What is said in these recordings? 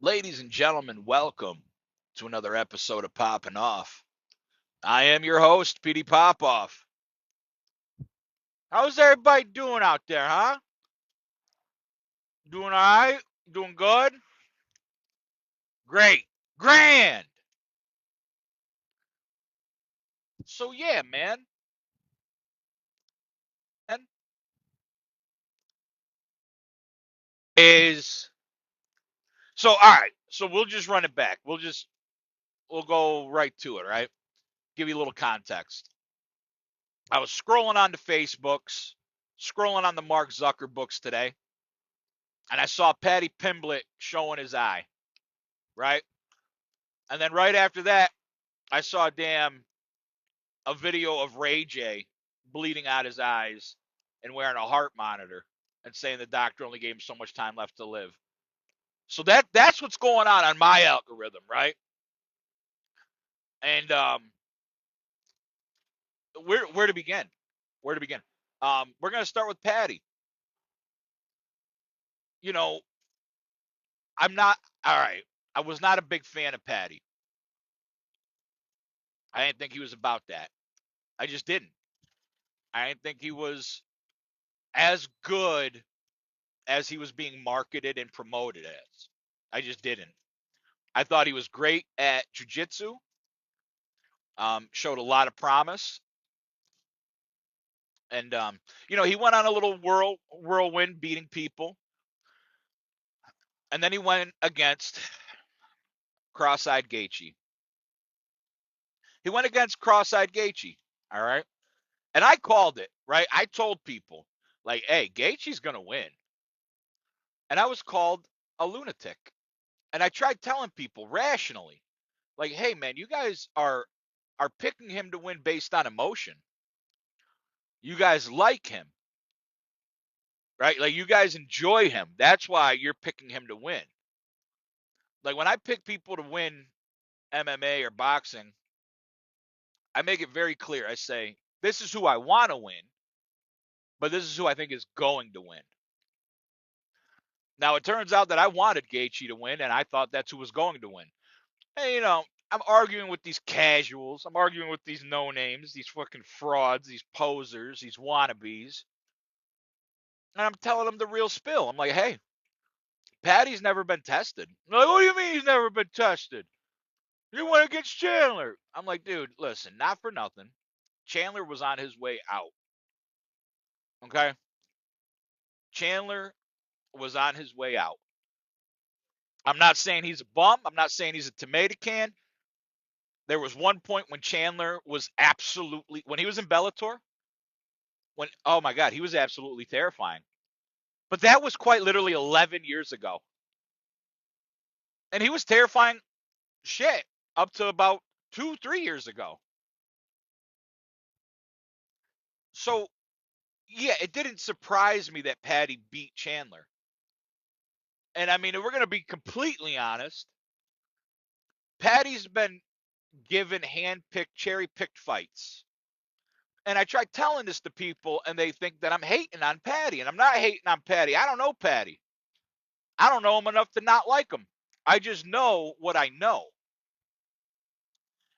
Ladies and gentlemen, welcome to another episode of Poppin' Off. I am your host, PD Popoff. How's everybody doing out there, huh? Doing all right? Doing good? Great. Grand. So, yeah, man. And is so all right. So we'll just run it back. We'll go right to it, right? Give you a little context. I was scrolling on the Facebooks, scrolling on the Mark Zucker books today, and I saw Patty Pimblett showing his eye, right? And then right after that, I saw a video of Ray J bleeding out his eyes and wearing a heart monitor and saying the doctor only gave him so much time left to live. So that's what's going on my algorithm, right? And where to begin? Where to begin? We're gonna start with Patty. You know, I'm not all right. I was not a big fan of Patty. I didn't think he was about that. I just didn't. I didn't think he was as good as he was being marketed and promoted as. I just didn't. I thought he was great at jujitsu. Showed a lot of promise, and he went on a little whirlwind, beating people, and then he went against Cross-eyed Gaethje. He went against Cross-eyed Gaethje. All right, and I called it. Right, I told people like, "Hey, Gaethje's gonna win," and I was called a lunatic. And I tried telling people rationally, like, "Hey, man, you guys are picking him to win based on emotion. You guys like him, right? Like you guys enjoy him. That's why you're picking him to win." Like when I pick people to win MMA or boxing, I make it very clear. I say, this is who I want to win, but this is who I think is going to win. Now it turns out that I wanted Gaethje to win, and I thought that's who was going to win. And I'm arguing with these casuals. I'm arguing with these no names, these fucking frauds, these posers, these wannabes. And I'm telling them the real spill. I'm like, hey, Patty's never been tested. They're like, what do you mean he's never been tested? You went against Chandler. I'm like, dude, listen, not for nothing. Chandler was on his way out. Okay? Chandler was on his way out. I'm not saying he's a bum. I'm not saying he's a tomato can. There was one point when Chandler was absolutely, when he was in Bellator, oh my God, he was absolutely terrifying. But that was quite literally 11 years ago. And he was terrifying shit up to about 2, 3 years ago. So, yeah, it didn't surprise me that Patty beat Chandler. And I mean, if we're going to be completely honest, Patty's been given hand-picked, cherry-picked fights. And I try telling this to people, and they think that I'm hating on Patty. And I'm not hating on Patty. I don't know Patty. I don't know him enough to not like him. I just know what I know.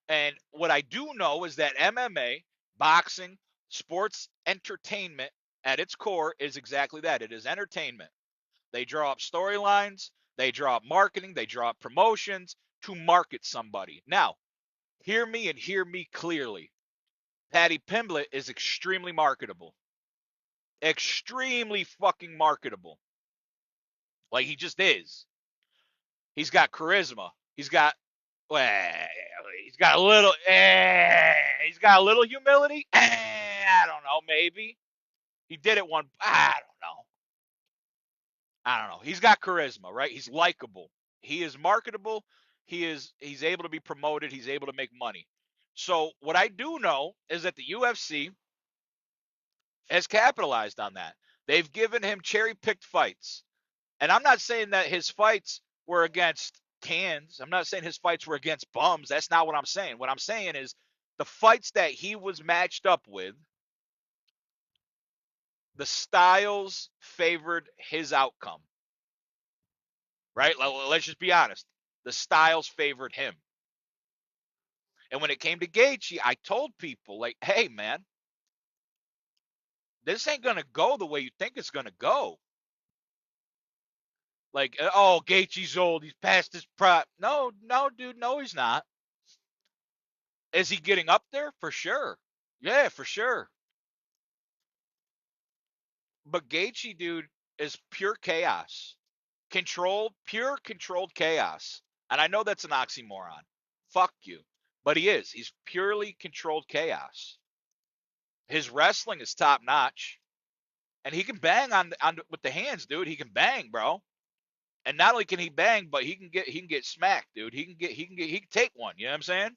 And what I do know is that MMA, boxing, sports entertainment at its core is exactly that. It is entertainment. They draw up storylines, they draw up marketing, they draw up promotions to market somebody. Now, hear me and hear me clearly. Patty Pimblett is extremely marketable. Extremely fucking marketable. Like he just is. He's got charisma. Well, he's got a little he's got a little humility. I don't know, maybe. He did it one I don't know. I don't know. He's got charisma, right? He's likable. He is marketable. He's able to be promoted. He's able to make money. So what I do know is that the UFC has capitalized on that. They've given him cherry-picked fights. And I'm not saying that his fights were against cans. I'm not saying his fights were against bums. That's not what I'm saying. What I'm saying is the fights that he was matched up with, the styles favored his outcome. right? Let's just be honest. The styles favored him. And when it came to Gaethje, I told people, like, hey, man, this ain't going to go the way you think it's going to go. Like, oh, Gaethje's old. He's past his prime. No, no, dude. No, he's not. Is he getting up there? For sure. Yeah, for sure. But Gaethje, dude, is pure chaos. Pure controlled chaos. And I know that's an oxymoron. Fuck you. But he is. He's purely controlled chaos. His wrestling is top notch. And he can bang on with the hands, dude. He can bang, bro. And not only can he bang, but he can get smacked, dude. He can take one. You know what I'm saying?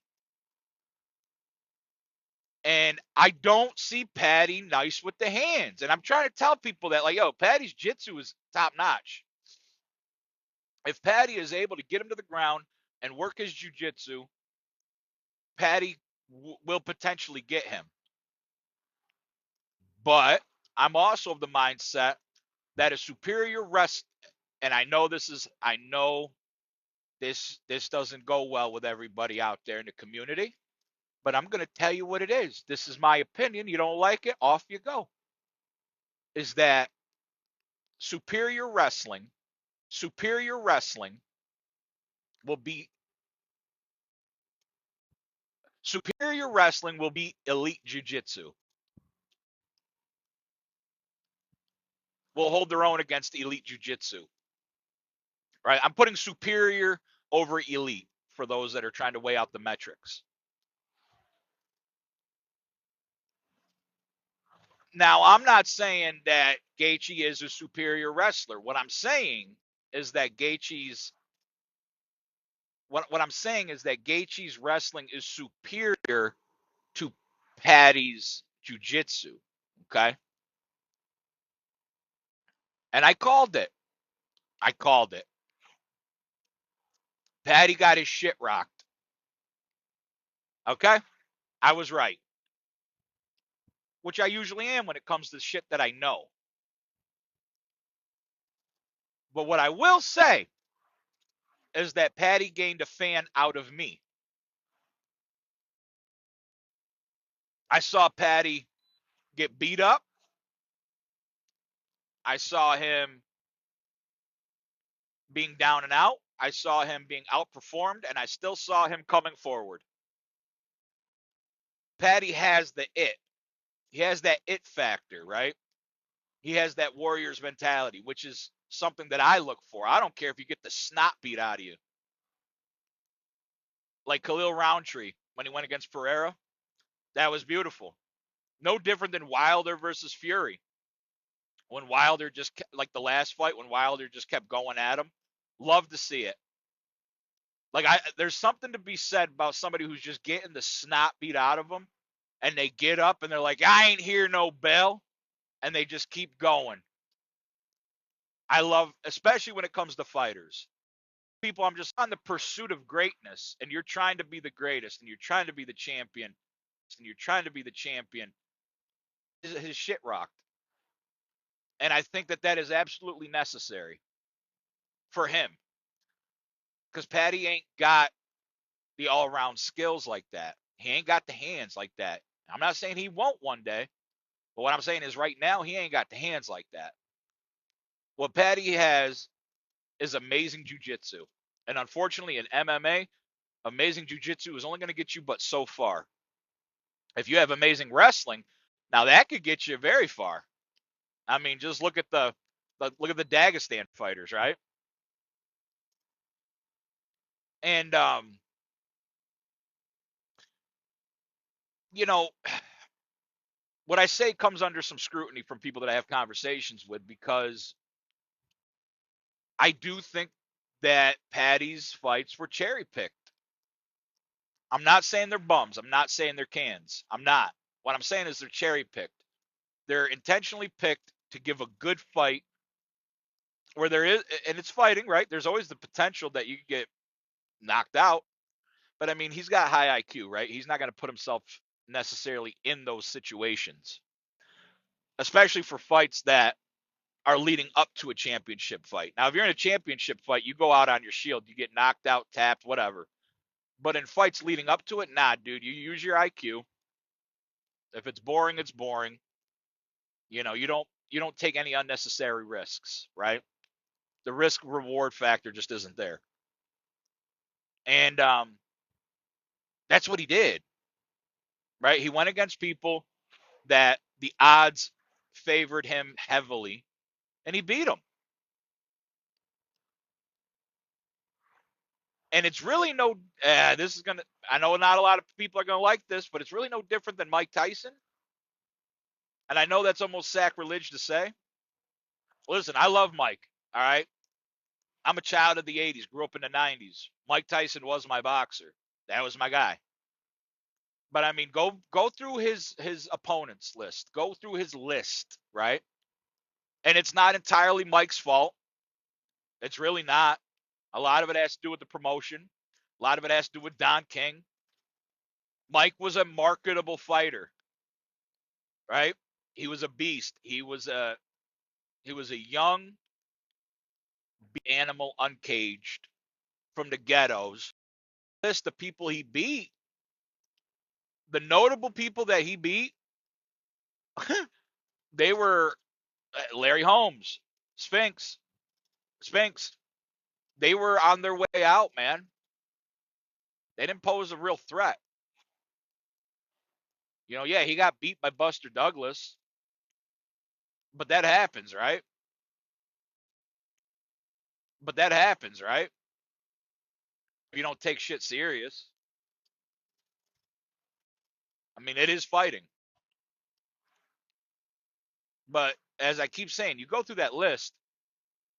And I don't see Patty nice with the hands. And I'm trying to tell people that, like, yo, Patty's jitsu is top notch. If Patty is able to get him to the ground and work his jujitsu, Patty will potentially get him. But I'm also of the mindset that a superior and I know this doesn't go well with everybody out there in the community, but I'm going to tell you what it is. This is my opinion. You don't like it, off you go. Is that superior wrestling superior wrestling will be superior wrestling will be elite jiu-jitsu. Will hold their own against elite jiu-jitsu. Right? I'm putting superior over elite for those that are trying to weigh out the metrics. Now, I'm not saying that Gaethje is a superior wrestler. What I'm saying is that Gaethje's wrestling is superior to Patty's jiu-jitsu. Okay? And I called it. Patty got his shit rocked. Okay? I was right. Which I usually am when it comes to shit that I know. But what I will say is that Patty gained a fan out of me. I saw Patty get beat up. I saw him being down and out. I saw him being outperformed, and I still saw him coming forward. Patty has the it. He has that it factor, right? He has that warrior's mentality, which is something that I look for. I don't care if you get the snot beat out of you. Like Khalil Roundtree when he went against Pereira. That was beautiful. No different than Wilder versus Fury. When Wilder just, like the last fight, when Wilder just kept going at him. Love to see it. Like, there's something to be said about somebody who's just getting the snot beat out of them, and they get up and they're like, I ain't hear no bell, and they just keep going. I love, especially when it comes to fighters. People, I'm just on the pursuit of greatness, and you're trying to be the greatest, and you're trying to be the champion, his shit rocked. And I think that is absolutely necessary for him. Because Patty ain't got the all around skills like that. He ain't got the hands like that. I'm not saying he won't one day, but what I'm saying is right now, he ain't got the hands like that. What Patty has is amazing jujitsu. And unfortunately, in MMA, amazing jujitsu is only going to get you but so far. If you have amazing wrestling, now that could get you very far. I mean, just look at the Dagestan fighters, right? And you know, what I say comes under some scrutiny from people that I have conversations with, because I do think that Patty's fights were cherry picked. I'm not saying they're bums. I'm not saying they're cans. I'm not. What I'm saying is they're cherry picked. They're intentionally picked to give a good fight where there is, and it's fighting, right? There's always the potential that you get knocked out. But I mean, he's got high IQ, right? He's not going to put himself necessarily in those situations, especially for fights that are leading up to a championship fight. Now, if you're in a championship fight, you go out on your shield, you get knocked out, tapped, whatever. But in fights leading up to it, nah, dude, you use your IQ. If it's boring, it's boring. You don't take any unnecessary risks, right? The risk reward factor just isn't there. And that's what he did, right? He went against people that the odds favored him heavily, and he beat them. And it's really no, this is going to, I know not a lot of people are going to like this, but it's really no different than Mike Tyson. And I know that's almost sacrilege to say. Listen, I love Mike, all right? I'm a child of the 80s, grew up in the 90s. Mike Tyson was my boxer. That was my guy. But I mean, go through his opponents list. Go through his list, right? And it's not entirely Mike's fault. It's really not. A lot of it has to do with the promotion. A lot of it has to do with Don King. Mike was a marketable fighter, right? He was a beast. He was a young animal, uncaged from the ghettos. List the people he beat, the notable people that he beat, they were Larry Holmes, Sphinx. They were on their way out, man. They didn't pose a real threat. Yeah, he got beat by Buster Douglas, but that happens, right? If you don't take shit serious. I mean, it is fighting. But as I keep saying, you go through that list,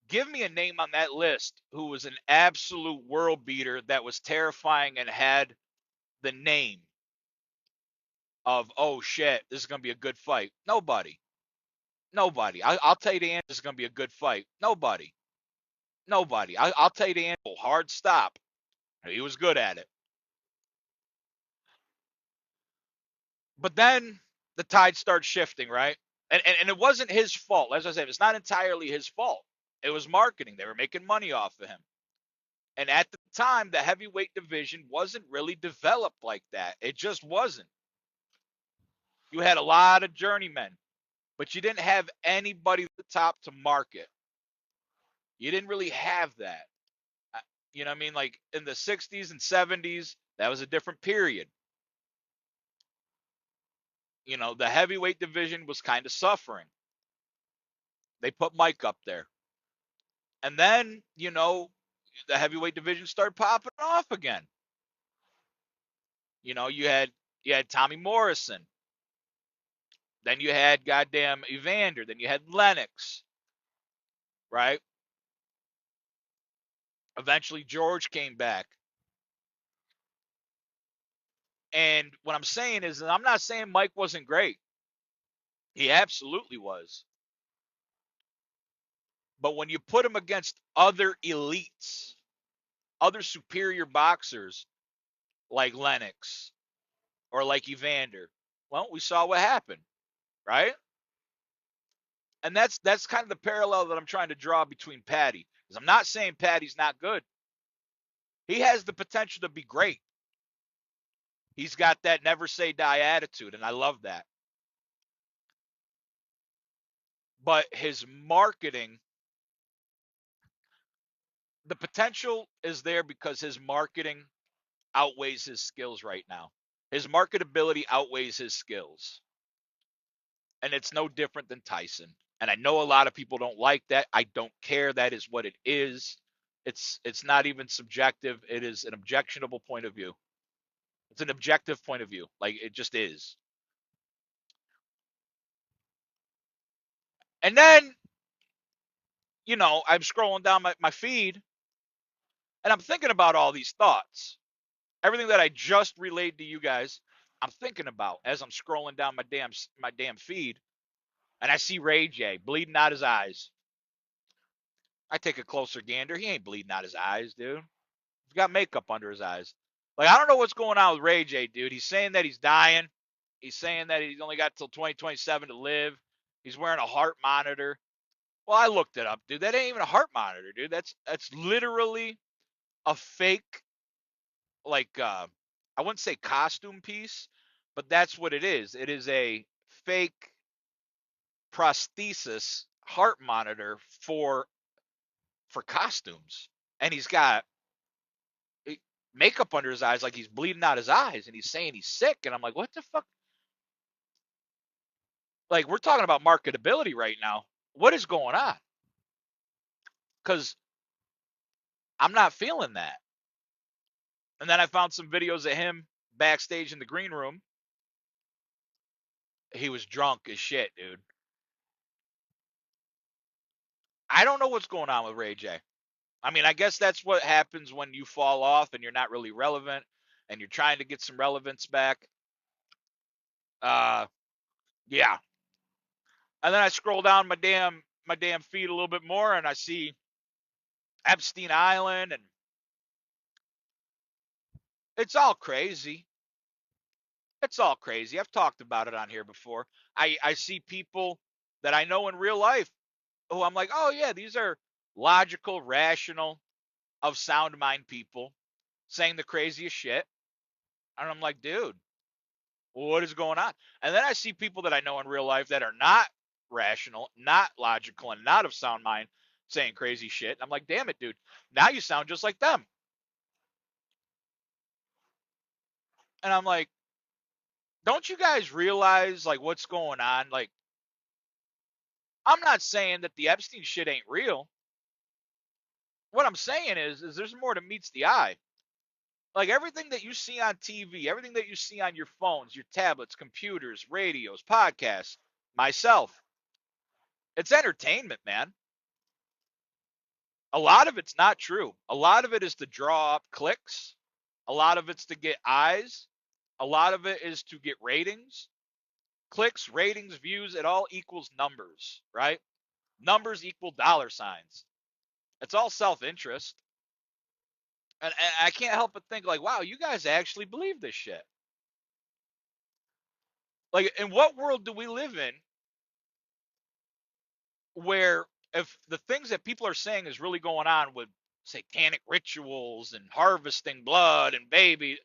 give me a name on that list who was an absolute world beater that was terrifying and had the name of, oh shit, this is going to be a good fight. Nobody. I'll tell you the answer, this is going to be a good fight. Nobody. I'll tell you the answer, hard stop. He was good at it. But then the tide starts shifting, right? And it wasn't his fault. As I said, it's not entirely his fault. It was marketing. They were making money off of him. And at the time, the heavyweight division wasn't really developed like that. It just wasn't. You had a lot of journeymen, but you didn't have anybody at the top to market. You didn't really have that. You know what I mean? Like in the 60s and 70s, that was a different period. The heavyweight division was kind of suffering. They put Mike up there. And then, the heavyweight division started popping off again. You had Tommy Morrison. Then you had goddamn Evander. Then you had Lennox. Right? Eventually George came back. And what I'm saying is, I'm not saying Mike wasn't great. He absolutely was. But when you put him against other elites, other superior boxers like Lennox or like Evander, well, we saw what happened, right? And that's kind of the parallel that I'm trying to draw between Patty. Because I'm not saying Patty's not good. He has the potential to be great. He's got that never say die attitude, and I love that. But his marketing, the potential is there because his marketing outweighs his skills right now. His marketability outweighs his skills. And it's no different than Tyson. And I know a lot of people don't like that. I don't care. That is what it is. It's not even subjective. It is an objectionable point of view. It's an objective point of view. Like it just is. And then, I'm scrolling down my feed and I'm thinking about all these thoughts. Everything that I just relayed to you guys, I'm thinking about as I'm scrolling down my damn feed, and I see Ray J bleeding out his eyes. I take a closer gander. He ain't bleeding out his eyes, dude. He's got makeup under his eyes. Like, I don't know what's going on with Ray J, dude. He's saying that he's dying. He's saying that he's only got till 2027 to live. He's wearing a heart monitor. Well, I looked it up, dude. That ain't even a heart monitor, dude. That's literally a fake, like, I wouldn't say costume piece, but that's what it is. It is a fake prosthesis heart monitor for costumes. And he's got makeup under his eyes, like he's bleeding out his eyes, and he's saying he's sick. And I'm like, what the fuck? Like, we're talking about marketability right now. What is going on? Because I'm not feeling that. And then I found some videos of him backstage in the green room. He was drunk as shit, dude. I don't know what's going on with Ray J. I mean, I guess that's what happens when you fall off and you're not really relevant and you're trying to get some relevance back. Uh, yeah. And then I scroll down my damn feed a little bit more and I see Epstein Island, and it's all crazy. It's all crazy. I've talked about it on here before. I see people that I know in real life who I'm like, oh yeah, these are logical, rational, of sound mind people saying the craziest shit. And I'm like, dude, what is going on? And then I see people that I know in real life that are not rational, not logical, and not of sound mind saying crazy shit. And I'm like, damn it, dude. Now you sound just like them. And I'm like, don't you guys realize like what's going on? Like, I'm not saying that the Epstein shit ain't real. What I'm saying is there's more to meets the eye. Like everything that you see on TV, everything that you see on your phones, your tablets, computers, radios, podcasts, myself, it's entertainment, man. A lot of it's not true. A lot of it is to draw up clicks. A lot of it's to get eyes. A lot of it is to get ratings. Clicks, ratings, views, it all equals numbers, right? Numbers equal dollar signs. It's all self interest. And I can't help but think, like, wow, you guys actually believe this shit. Like, in what world do we live in where if the things that people are saying is really going on with satanic rituals and harvesting blood and baby,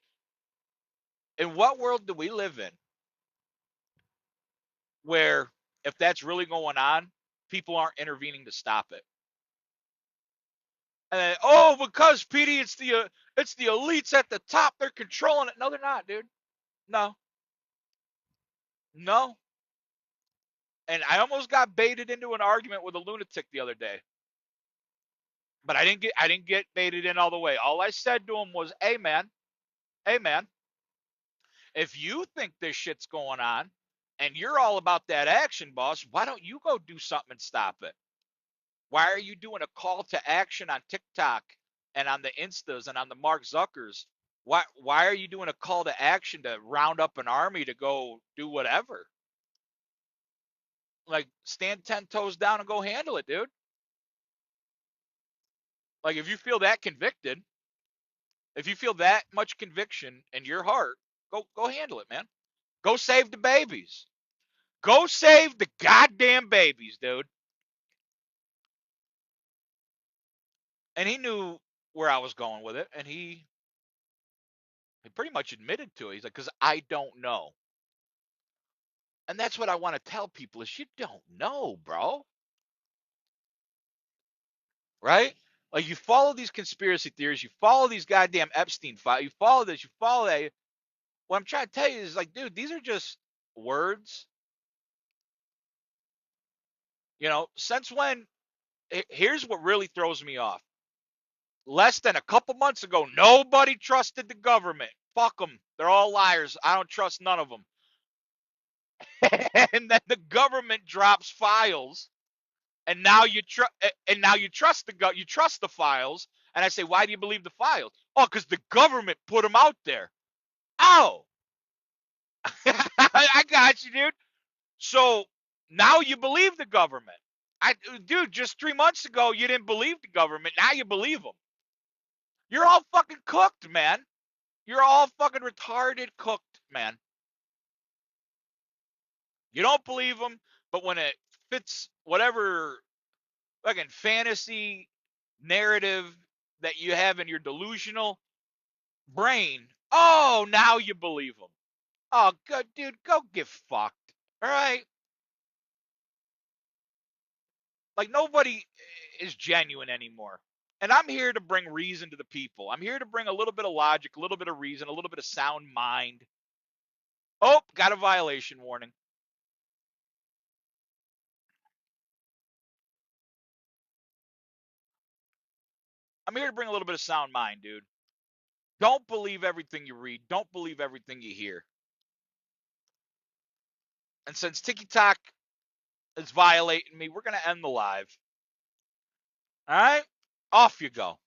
in what world do we live in where if that's really going on, people aren't intervening to stop it? And then, oh, because PD, it's the elites at the top. They're controlling it. No, they're not, dude. No, no. And I almost got baited into an argument with a lunatic the other day, but I didn't get baited in all the way. All I said to him was, hey man, if you think this shit's going on and you're all about that action, boss, why don't you go do something and stop it? Why are you doing a call to action on TikTok and on the Instas and on the Mark Zuckers? Why are you doing a call to action to round up an army to go do whatever? Like, stand 10 toes down and go handle it, dude. Like, if you feel that convicted, if you feel that much conviction in your heart, go handle it, man. Go save the babies. Go save the goddamn babies, dude. And he knew where I was going with it, and he pretty much admitted to it. He's like, because I don't know. And that's what I want to tell people is you don't know, bro. Right? Like, you follow these conspiracy theories, you follow these goddamn Epstein files, you follow this, you follow that. What I'm trying to tell you is like, dude, these are just words. Since when? Here's what really throws me off. Less than a couple months ago, nobody trusted the government. Fuck them. They're all liars. I don't trust none of them. And then the government drops files, and now you trust you trust the files. And I say, why do you believe the files? Oh, because the government put them out there. Oh, I got you, dude. So now you believe the government. Dude, just 3 months ago you didn't believe the government. Now you believe them. You're all fucking cooked, man. You're all fucking retarded cooked, man. You don't believe them, but when it fits whatever fucking fantasy narrative that you have in your delusional brain. Oh, now you believe them. Oh, good dude, go get fucked. All right. Like nobody is genuine anymore. And I'm here to bring reason to the people. I'm here to bring a little bit of logic, a little bit of reason, a little bit of sound mind. Oh, got a violation warning. I'm here to bring a little bit of sound mind, dude. Don't believe everything you read. Don't believe everything you hear. And since TikTok is violating me, we're going to end the live. All right? Off you go.